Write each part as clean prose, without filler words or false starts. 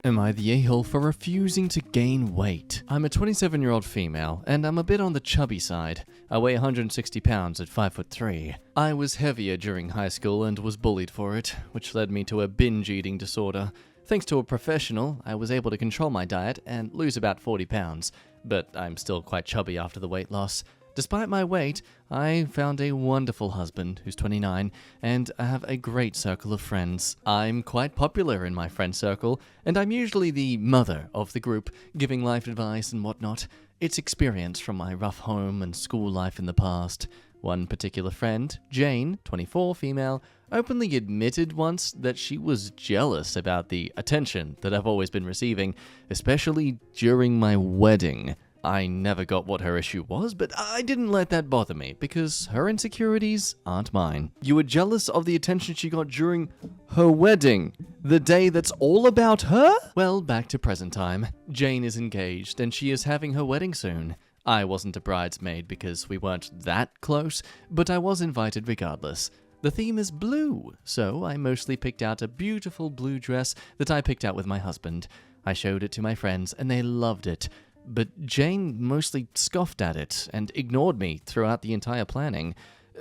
Am I the a-hole for refusing to gain weight? I'm a 27-year-old female, and I'm a bit on the chubby side. I weigh 160 pounds at 5'3". I was heavier during high school and was bullied for it, which led me to a binge eating disorder. Thanks to a professional, I was able to control my diet and lose about 40 pounds, but I'm still quite chubby after the weight loss. Despite my weight, I found a wonderful husband who's 29, and I have a great circle of friends. I'm quite popular in my friend circle, and I'm usually the mother of the group, giving life advice and whatnot. It's experience from my rough home and school life in the past. One particular friend, Jane, 24, female, openly admitted once that she was jealous about the attention that I've always been receiving, especially during my wedding. I never got what her issue was, but I didn't let that bother me, because her insecurities aren't mine. You were jealous of the attention she got during her wedding, the day that's all about her? Well, back to present time. Jane is engaged, and she is having her wedding soon. I wasn't a bridesmaid because we weren't that close, but I was invited regardless. The theme is blue, so I mostly picked out a beautiful blue dress that I picked out with my husband. I showed it to my friends, and they loved it. But Jane mostly scoffed at it and ignored me throughout the entire planning.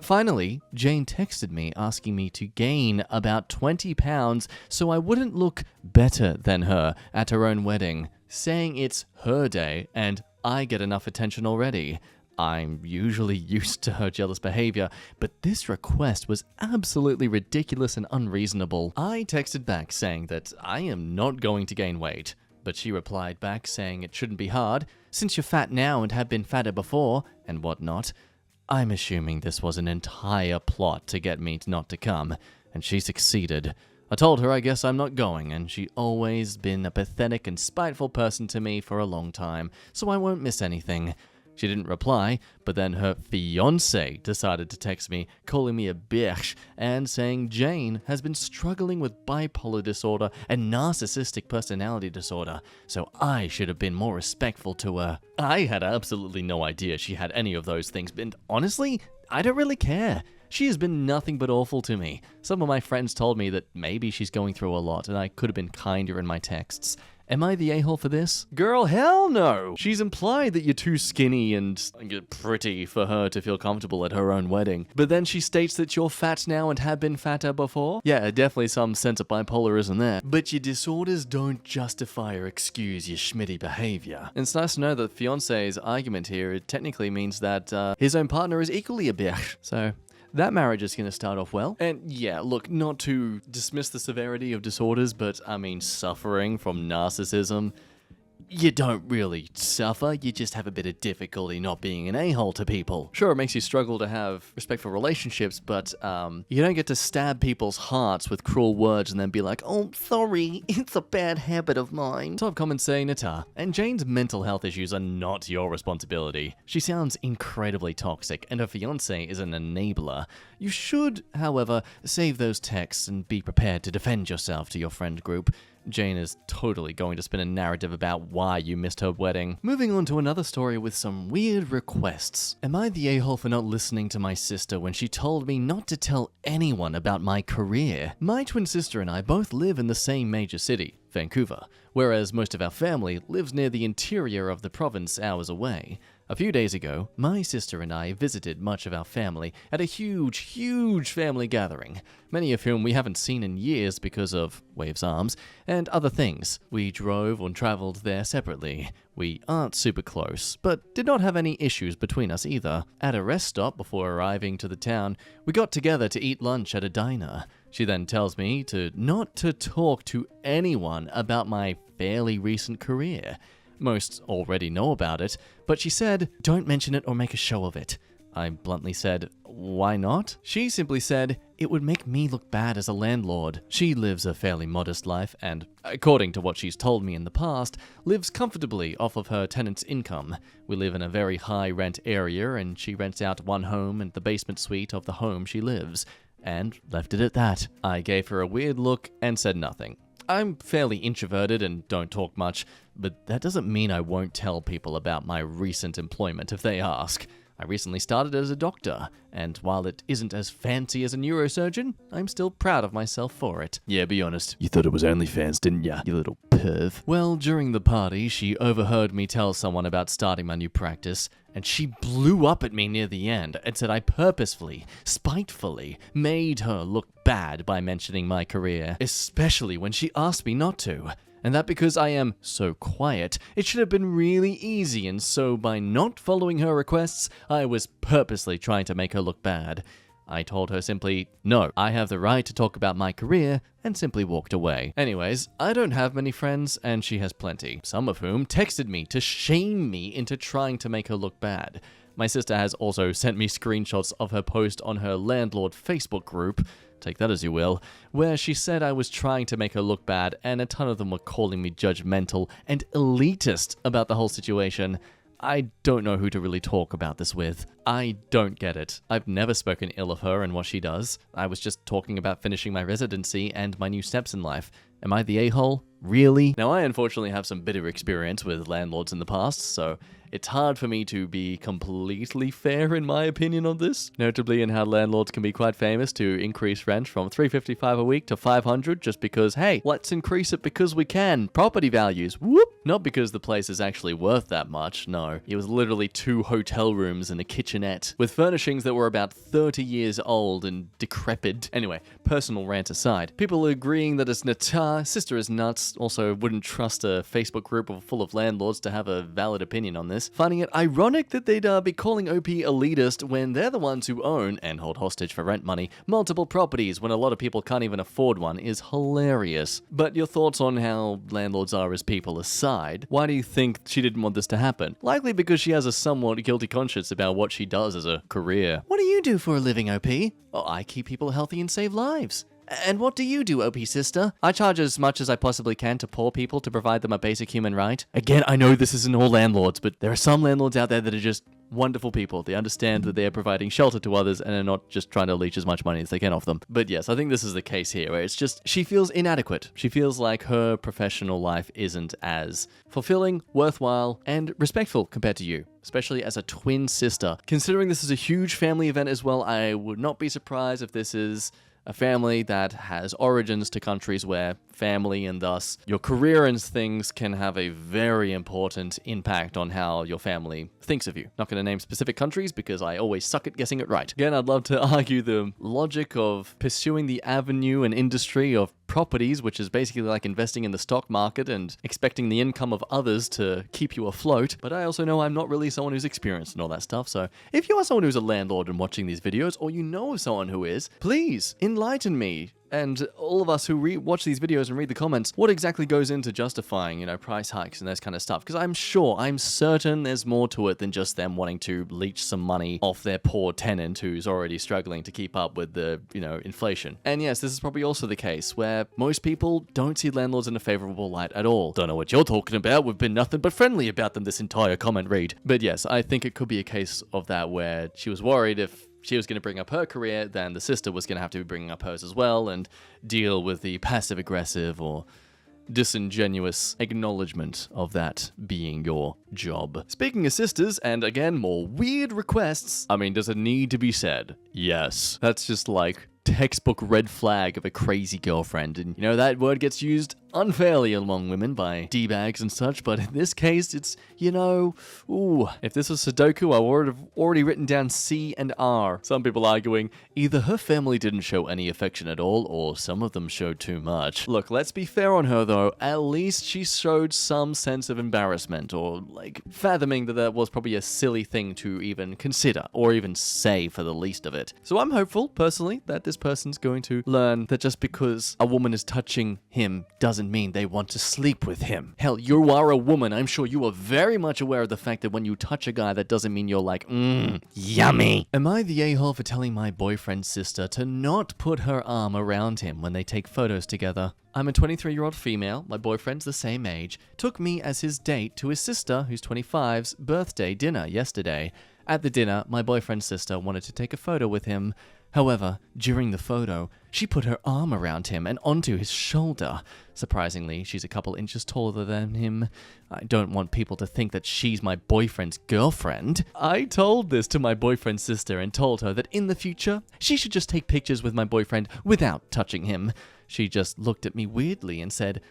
Finally, Jane texted me asking me to gain about 20 pounds so I wouldn't look better than her at her own wedding, saying it's her day and I get enough attention already. I'm usually used to her jealous behavior, but this request was absolutely ridiculous and unreasonable. I texted back saying that I am not going to gain weight. But she replied back saying it shouldn't be hard, since you're fat now and have been fatter before, and whatnot. I'm assuming this was an entire plot to get me not to come, and she succeeded. I told her I guess I'm not going, and she's always been a pathetic and spiteful person to me for a long time, so I won't miss anything. She didn't reply, but then her fiancé decided to text me, calling me a bitch, and saying Jane has been struggling with bipolar disorder and narcissistic personality disorder, so I should have been more respectful to her. I had absolutely no idea she had any of those things, but honestly, I don't really care. She has been nothing but awful to me. Some of my friends told me that maybe she's going through a lot, and I could have been kinder in my texts. Am I the a-hole for this? Girl, hell no! She's implied that you're too skinny and pretty for her to feel comfortable at her own wedding. But then she states that you're fat now and have been fatter before? Yeah, definitely some sense of bipolarism there. But your disorders don't justify or excuse your schmitty behavior. And it's nice to know that fiancé's argument here, it technically means that his own partner is equally a bitch. So that marriage is going to start off well. And yeah, look, not to dismiss the severity of disorders, but I mean, suffering from narcissism, you don't really suffer, you just have a bit of difficulty not being an a-hole to people. Sure, it makes you struggle to have respectful relationships, but you don't get to stab people's hearts with cruel words and then be like, oh, sorry, it's a bad habit of mine. Top comments say, Nata, and Jane's mental health issues are not your responsibility. She sounds incredibly toxic, and her fiancé is an enabler. You should, however, save those texts and be prepared to defend yourself to your friend group. Jane is totally going to spin a narrative about why you missed her wedding. Moving on to another story with some weird requests. Am I the a-hole for not listening to my sister when she told me not to tell anyone about my career? My twin sister and I both live in the same major city, Vancouver, whereas most of our family lives near the interior of the province hours away. A few days ago, my sister and I visited much of our family at a huge family gathering, many of whom we haven't seen in years because of Waves Arms and other things. We drove and traveled there separately. We aren't super close, but did not have any issues between us either. At a rest stop before arriving to the town, we got together to eat lunch at a diner. She then tells me not to talk to anyone about my fairly recent career. Most already know about it, but she said, don't mention it or make a show of it. I bluntly said, why not? She simply said, it would make me look bad as a landlord. She lives a fairly modest life and, according to what she's told me in the past, lives comfortably off of her tenant's income. We live in a very high rent area and she rents out one home and the basement suite of the home she lives, and left it at that. I gave her a weird look and said nothing. I'm fairly introverted and don't talk much, but that doesn't mean I won't tell people about my recent employment if they ask. I recently started as a doctor, and while it isn't as fancy as a neurosurgeon, I'm still proud of myself for it. Yeah, be honest. You thought it was OnlyFans, didn't ya, you little perv? Well, during the party, she overheard me tell someone about starting my new practice, and she blew up at me near the end and said I purposefully, spitefully, made her look bad by mentioning my career, especially when she asked me not to. And that because I am so quiet, it should have been really easy, and so by not following her requests, I was purposely trying to make her look bad. I told her simply, no, I have the right to talk about my career, and simply walked away. Anyways, I don't have many friends, and she has plenty, some of whom texted me to shame me into trying to make her look bad. My sister has also sent me screenshots of her post on her landlord Facebook group, take that as you will, where she said I was trying to make her look bad, and a ton of them were calling me judgmental and elitist about the whole situation. I don't know who to really talk about this with. I don't get it. I've never spoken ill of her and what she does. I was just talking about finishing my residency and my new steps in life. Am I the a-hole? Really? Now, I unfortunately have some bitter experience with landlords in the past, so it's hard for me to be completely fair in my opinion on this, notably in how landlords can be quite famous to increase rent from $355 a week to $500 just because, hey, let's increase it because we can. Property values, whoop! Not because the place is actually worth that much, no. It was literally 2 hotel rooms and a kitchenette, with furnishings that were about 30 years old and decrepit. Anyway, personal rant aside, people agreeing that it's Natar, sister is nuts, also wouldn't trust a Facebook group full of landlords to have a valid opinion on this, finding it ironic that they'd be calling OP elitist when they're the ones who own, and hold hostage for rent money, multiple properties when a lot of people can't even afford one is hilarious. But your thoughts on how landlords are as people aside, why do you think she didn't want this to happen? Likely because she has a somewhat guilty conscience about what she does as a career. What do you do for a living, OP? Oh, I keep people healthy and save lives. And what do you do, OP sister? I charge as much as I possibly can to poor people to provide them a basic human right. Again, I know this isn't all landlords, but there are some landlords out there that are just wonderful people. They understand that they are providing shelter to others and are not just trying to leech as much money as they can off them. But yes, I think this is the case here, where it's just, she feels inadequate. She feels like her professional life isn't as fulfilling, worthwhile, and respectful compared to you, especially as a twin sister. Considering this is a huge family event as well, I would not be surprised if this is a family that has origins to countries where family and thus your career and things can have a very important impact on how your family thinks of you. Not going to name specific countries because I always suck at guessing it right. Again, I'd love to argue the logic of pursuing the avenue and industry of properties, which is basically like investing in the stock market and expecting the income of others to keep you afloat. But I also know I'm not really someone who's experienced in all that stuff. So if you are someone who's a landlord and watching these videos, or you know of someone who is, please enlighten me. And all of us who watch these videos and read the comments, what exactly goes into justifying, price hikes and those kind of stuff? Because I'm certain there's more to it than just them wanting to leech some money off their poor tenant who's already struggling to keep up with the, inflation. And yes, this is probably also the case where most people don't see landlords in a favorable light at all. Don't know what you're talking about. We've been nothing but friendly about them this entire comment read. But yes, I think it could be a case of that where she was worried if she was going to bring up her career, then the sister was going to have to be bringing up hers as well and deal with the passive-aggressive or disingenuous acknowledgement of that being your job. Speaking of sisters, and again, more weird requests, does it need to be said? Yes. That's just like textbook red flag of a crazy girlfriend. And that word gets used unfairly among women by D-bags and such, but in this case, it's, if this was Sudoku, I would have already written down C and R. Some people arguing either her family didn't show any affection at all, or some of them showed too much. Look, let's be fair on her though, at least she showed some sense of embarrassment, or fathoming that was probably a silly thing to even consider, or even say for the least of it. So I'm hopeful, personally, that this person's going to learn that just because a woman is touching him doesn't mean they want to sleep with him. Hell, you are a woman. I'm sure you are very much aware of the fact that when you touch a guy, that doesn't mean you're like, yummy. Am I the a-hole for telling my boyfriend's sister to not put her arm around him when they take photos together? I'm a 23-year-old female, my boyfriend's the same age, took me as his date to his sister, who's 25's, birthday dinner yesterday. At the dinner, my boyfriend's sister wanted to take a photo with him. However, during the photo, she put her arm around him and onto his shoulder. Surprisingly, she's a couple inches taller than him. I don't want people to think that she's my boyfriend's girlfriend. I told this to my boyfriend's sister and told her that in the future, she should just take pictures with my boyfriend without touching him. She just looked at me weirdly and said,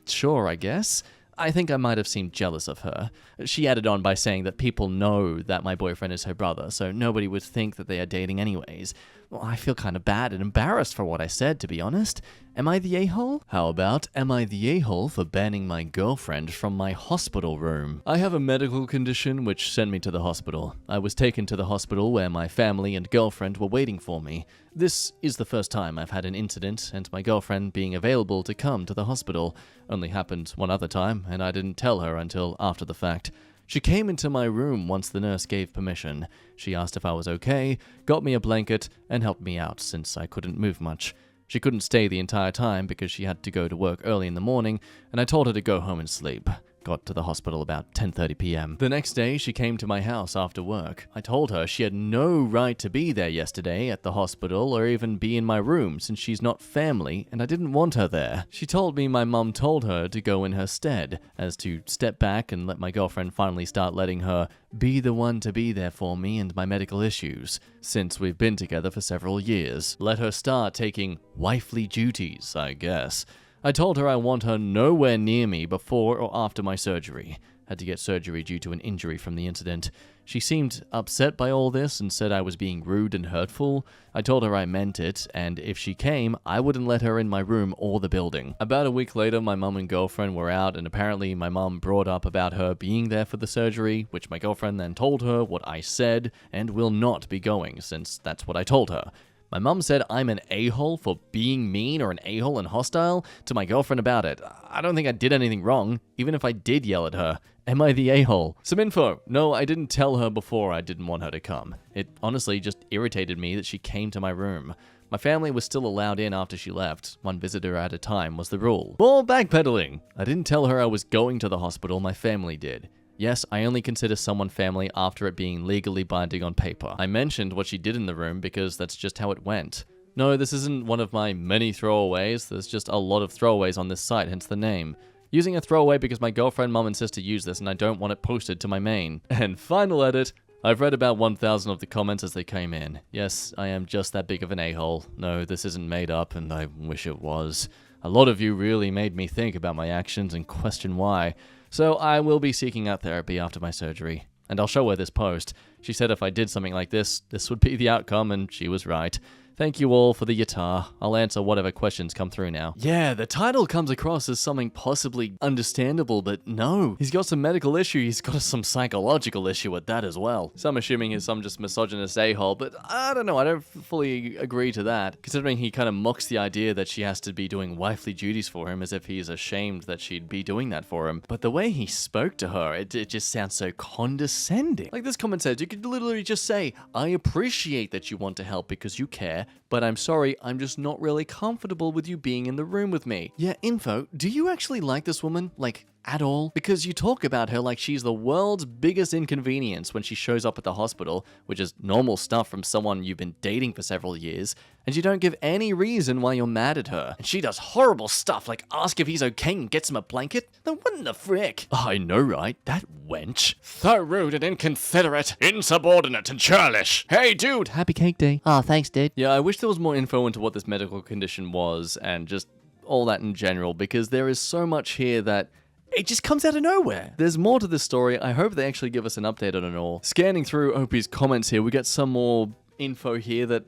sure, I guess. I think I might have seemed jealous of her. She added on by saying that people know that my boyfriend is her brother, so nobody would think that they are dating anyways. Well, I feel kind of bad and embarrassed for what I said, to be honest. Am I the a-hole? How about, am I the a-hole for banning my girlfriend from my hospital room? I have a medical condition which sent me to the hospital. I was taken to the hospital where my family and girlfriend were waiting for me. This is the first time I've had an incident, and my girlfriend being available to come to the hospital. Only happened one other time, and I didn't tell her until after the fact. She came into my room once the nurse gave permission. She asked if I was okay, got me a blanket, and helped me out since I couldn't move much. She couldn't stay the entire time because she had to go to work early in the morning, and I told her to go home and sleep. Got to the hospital about 10:30 p.m. The next day, she came to my house after work. I told her she had no right to be there yesterday at the hospital or even be in my room since she's not family and I didn't want her there. She told me my mum told her to go in her stead, as to step back and let my girlfriend finally start letting her be the one to be there for me and my medical issues, since we've been together for several years. Let her start taking wifely duties, I guess. I told her I want her nowhere near me before or after my surgery. Had to get surgery due to an injury from the incident. She seemed upset by all this and said I was being rude and hurtful. I told her I meant it, and if she came, I wouldn't let her in my room or the building. About a week later, my mum and girlfriend were out, and apparently my mum brought up about her being there for the surgery, which my girlfriend then told her what I said and will not be going, since that's what I told her. My mum said I'm an a-hole for being mean or an a-hole and hostile to my girlfriend about it. I don't think I did anything wrong, even if I did yell at her. Am I the a-hole? Some info. No, I didn't tell her before I didn't want her to come. It honestly just irritated me that she came to my room. My family was still allowed in after she left. One visitor at a time was the rule. More backpedaling. I didn't tell her I was going to the hospital, my family did. Yes, I only consider someone family after it being legally binding on paper. I mentioned what she did in the room because that's just how it went. No, this isn't one of my many throwaways. There's just a lot of throwaways on this site, hence the name. Using a throwaway because my girlfriend, mum, and sister use this and I don't want it posted to my main. And final edit. I've read about 1,000 of the comments as they came in. Yes, I am just that big of an a-hole. No, this isn't made up, and I wish it was. A lot of you really made me think about my actions and question why. So I will be seeking out therapy after my surgery. And I'll show her this post. She said if I did something like this would be the outcome, and she was right. Thank you all for the yatar. I'll answer whatever questions come through now. Yeah, the title comes across as something possibly understandable, but no. He's got some medical issue, he's got some psychological issue with that as well. So I'm assuming he's some just misogynist a-hole, but I don't know, I don't fully agree to that, considering he kind of mocks the idea that she has to be doing wifely duties for him as if he's ashamed that she'd be doing that for him. But the way he spoke to her, it just sounds so condescending. Like this comment says, you could literally just say, I appreciate that you want to help because you care, but I'm sorry, I'm just not really comfortable with you being in the room with me. Yeah, info, do you actually like this woman? Like, at all? Because you talk about her like she's the world's biggest inconvenience when she shows up at the hospital, which is normal stuff from someone you've been dating for several years, and you don't give any reason why you're mad at her. And she does horrible stuff like ask if he's okay and gets him a blanket. Then what in the frick? Oh, I know, right? That wench. So rude and inconsiderate, insubordinate and churlish. Hey, dude! Happy cake day. Oh, thanks, dude. Yeah, I wish there was more info into what this medical condition was and just all that in general, because there is so much here that it just comes out of nowhere. There's more to this story. I hope they actually give us an update on it all. Scanning through Opie's comments here, we get some more info here that,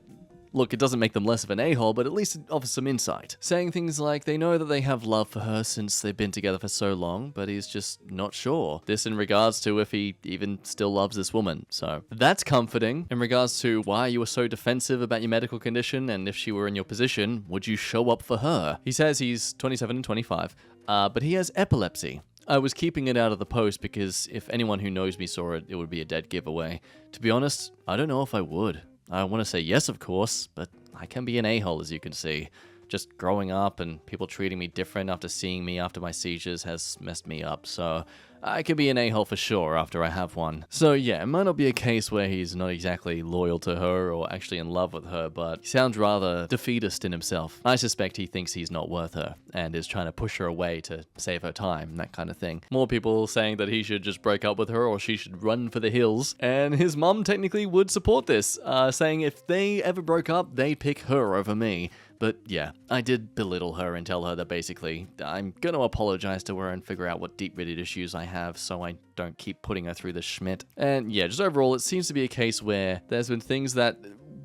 look, it doesn't make them less of an a-hole, but at least it offers some insight. Saying things like they know that they have love for her since they've been together for so long, but he's just not sure. This in regards to if he even still loves this woman. So that's comforting. In regards to why you were so defensive about your medical condition, and if she were in your position, would you show up for her? He says he's 27 and 25, but he has epilepsy. I was keeping it out of the post because if anyone who knows me saw it, it would be a dead giveaway. To be honest, I don't know if I would. I want to say yes, of course, but I can be an a-hole, as you can see. Just growing up and people treating me different after seeing me after my seizures has messed me up, so I could be an a-hole for sure after I have one. So yeah, it might not be a case where he's not exactly loyal to her or actually in love with her, but he sounds rather defeatist in himself. I suspect he thinks he's not worth her and is trying to push her away to save her time, that kind of thing. More people saying that he should just break up with her or she should run for the hills, and his mum technically would support this, saying if they ever broke up, they'd pick her over me. But yeah, I did belittle her and tell her that basically I'm gonna apologize to her and figure out what deep-rooted issues I have so I don't keep putting her through the schmidt. And yeah, just overall, it seems to be a case where there's been things that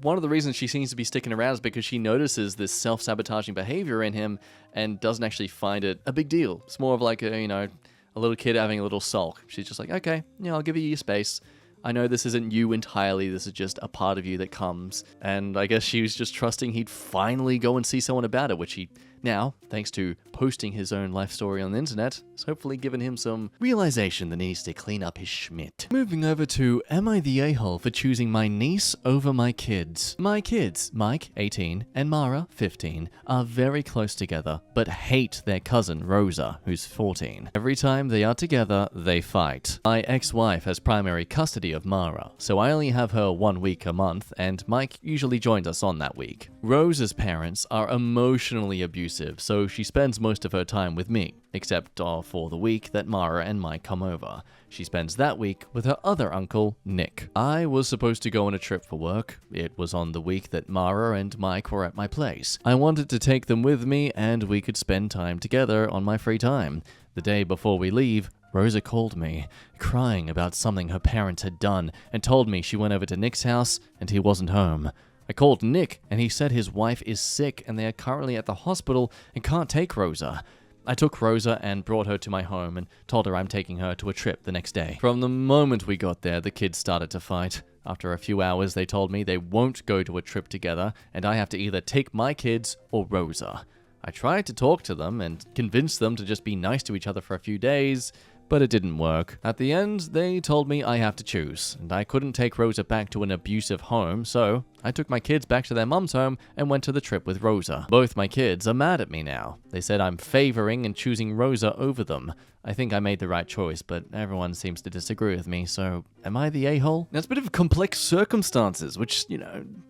one of the reasons she seems to be sticking around is because she notices this self-sabotaging behavior in him and doesn't actually find it a big deal. It's more of like a little kid having a little sulk. She's just like, okay, yeah, I'll give you your space. I know this isn't you entirely, this is just a part of you that comes. And I guess she was just trusting he'd finally go and see someone about it, which he now, thanks to posting his own life story on the internet, has hopefully given him some realization that he needs to clean up his schmidt. Moving over to, am I the a-hole for choosing my niece over my kids? My kids, Mike, 18, and Mara, 15, are very close together, but hate their cousin, Rosa, who's 14. Every time they are together, they fight. My ex-wife has primary custody of Mara, so I only have her 1 week a month, and Mike usually joins us on that week. Rosa's parents are emotionally abusive, so she spends most of her time with me, except for the week that Mara and Mike come over. She spends that week with her other uncle, Nick. I was supposed to go on a trip for work. It was on the week that Mara and Mike were at my place. I wanted to take them with me, and we could spend time together on my free time. The day before we leave, Rosa called me, crying about something her parents had done, and told me she went over to Nick's house and he wasn't home. I called Nick, and he said his wife is sick and they are currently at the hospital and can't take Rosa. I took Rosa and brought her to my home and told her I'm taking her to a trip the next day. From the moment we got there, the kids started to fight. After a few hours, they told me they won't go to a trip together, and I have to either take my kids or Rosa. I tried to talk to them and convince them to just be nice to each other for a few days, but it didn't work. At the end, they told me I have to choose, and I couldn't take Rosa back to an abusive home, so I took my kids back to their mum's home and went to the trip with Rosa. Both my kids are mad at me now. They said I'm favoring and choosing Rosa over them. I think I made the right choice, but everyone seems to disagree with me, so am I the a-hole? Now, it's a bit of complex circumstances, which,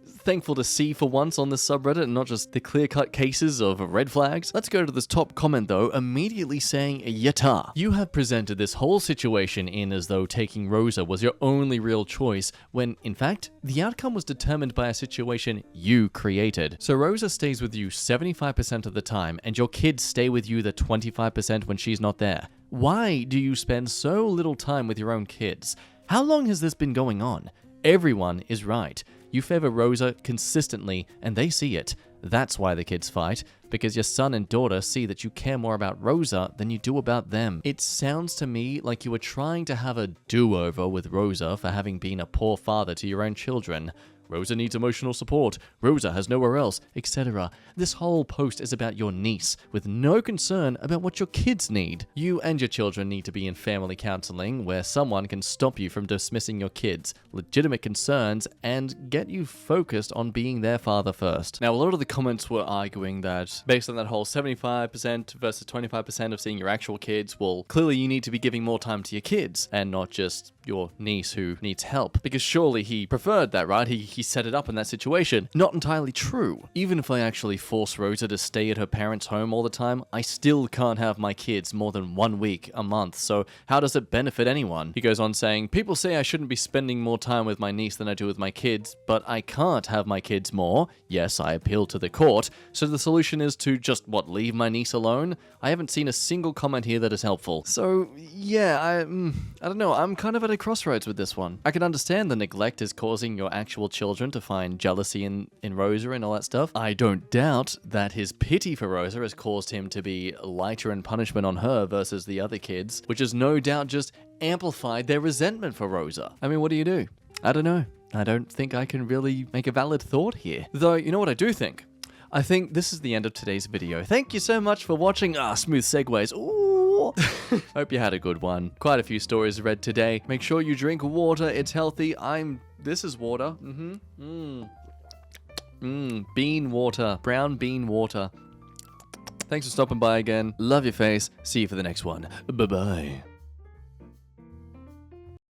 thankful to see for once on this subreddit and not just the clear-cut cases of red flags. Let's go to this top comment though, immediately saying, Yata. You have presented this whole situation in as though taking Rosa was your only real choice, when in fact, the outcome was determined by a situation you created. So Rosa stays with you 75% of the time, and your kids stay with you the 25% when she's not there. Why do you spend so little time with your own kids? How long has this been going on? Everyone is right. You favor Rosa consistently, and they see it. That's why the kids fight, because your son and daughter see that you care more about Rosa than you do about them. It sounds to me like you were trying to have a do-over with Rosa for having been a poor father to your own children. Rosa needs emotional support, Rosa has nowhere else, etc. This whole post is about your niece, with no concern about what your kids need. You and your children need to be in family counseling, where someone can stop you from dismissing your kids' legitimate concerns and get you focused on being their father first. Now, a lot of the comments were arguing that, based on that whole 75% versus 25% of seeing your actual kids, well, clearly you need to be giving more time to your kids, and not just your niece who needs help. Because surely he preferred that, right? He set it up in that situation. Not entirely true. Even if I actually force Rosa to stay at her parents' home all the time, I still can't have my kids more than 1 week a month, so how does it benefit anyone? He goes on saying, people say I shouldn't be spending more time with my niece than I do with my kids, but I can't have my kids more. Yes, I appealed to the court, so the solution is to just, leave my niece alone? I haven't seen a single comment here that is helpful. So, yeah, I don't know, I'm kind of at a crossroads with this one. I can understand the neglect is causing your actual children to find jealousy in Rosa and all that stuff. I don't doubt that his pity for Rosa has caused him to be lighter in punishment on her versus the other kids, which has no doubt just amplified their resentment for Rosa. I mean, what do you do? I don't know. I don't think I can really make a valid thought here. Though, you know what I do think? I think this is the end of today's video. Thank you so much for watching. Smooth segues. Ooh. Hope you had a good one. Quite a few stories read today. Make sure you drink water. It's healthy. This is water. Bean water. Brown bean water. Thanks for stopping by again. Love your face. See you for the next one. Bye-bye.